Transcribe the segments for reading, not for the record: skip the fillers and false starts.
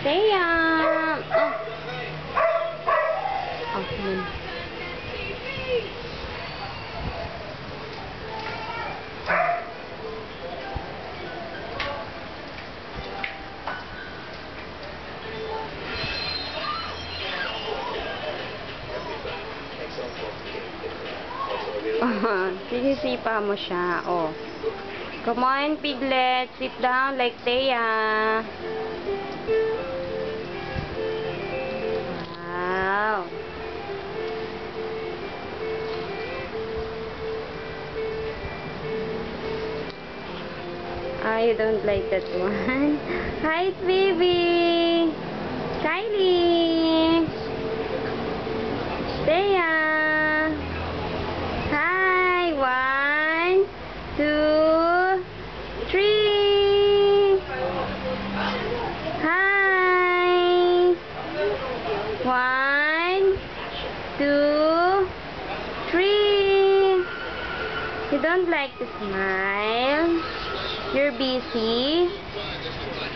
Thea! Oh. Okay. Sinisipa mo siya. Oh. Come on, piglet. Sit down like Thea. Wow. I don't like that one. Hi, baby. Kylie. Thea. Hi. 1, 2, 3. Hi. 1, 2, 3. You don't like to smile? You're busy?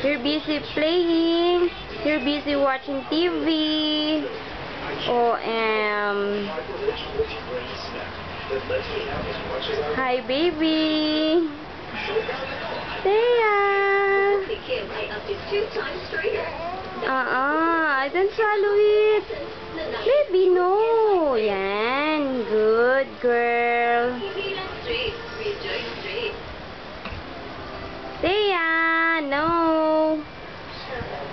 You're busy playing? You're busy watching TV? Hi, baby. Thea. I don't swallow it. Baby, no. Yan. Good girl. Thea, no.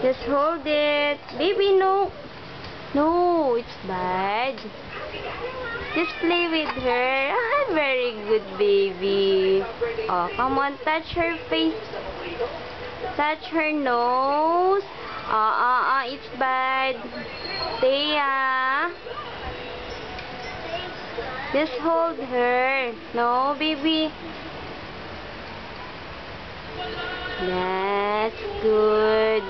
Just hold it. Baby, no. No, it's bad. Just play with her. Ah, very good, baby. Oh, come on, touch her face. Touch her nose. It's bad. Thea. Just hold her. No, baby. That's good.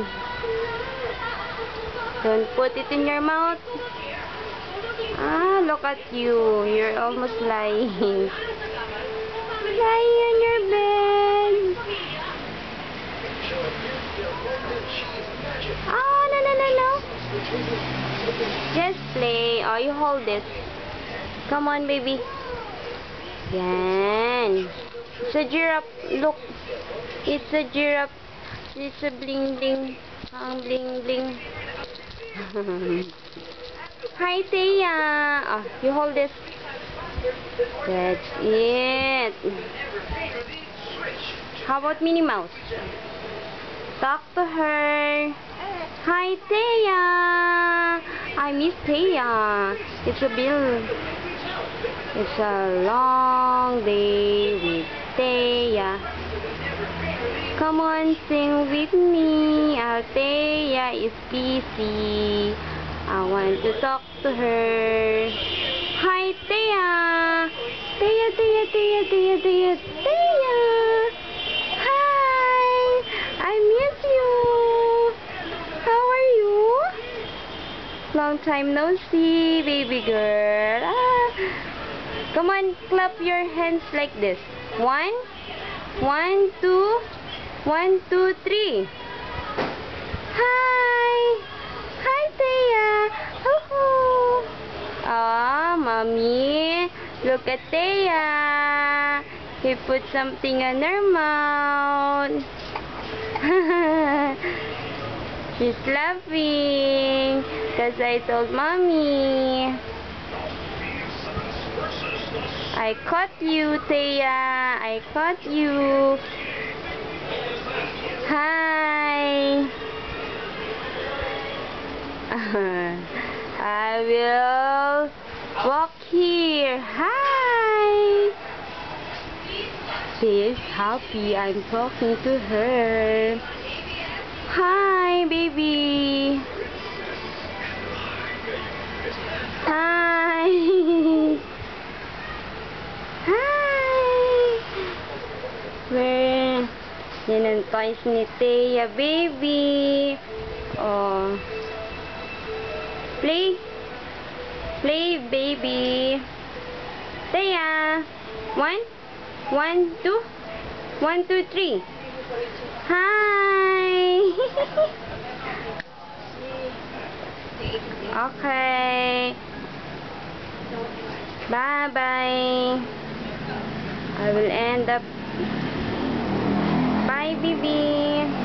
Don't put it in your mouth. Ah, look at you. You're almost lying. Lying on your bed. Oh, no. Just play. Oh, you hold it. Come on, baby. Yan. It's a giraffe. Look. It's a giraffe. It's a bling bling. Bling bling. Hi, Thea. Oh, you hold this. That's it. How about Minnie Mouse? Talk to her. Hi, Thea. I miss Thea. It's a long day with Thea. Come on, sing with me. Thea is busy. I want to talk to her. Hi, Thea. Thea. Hi. I miss you. How are you? Long time no see, baby girl. Come on, clap your hands like this. 1, 2, 1, 2, 3. Hi. Hi, Thea. Oh, mommy. Look at Thea. He put something on her mouth. She's laughing because I told mommy. I caught you, Thea. I caught you. Hi. I will walk here. Hi. She's happy I'm talking to her. Hi, baby. Hi. Hi. Where? Yan ang toys ni Thea, baby. Oh. Play, baby. Thea. 1, 2, 1, 2, 3. Hi. Okay. Bye-bye. I will end up. Bye, baby.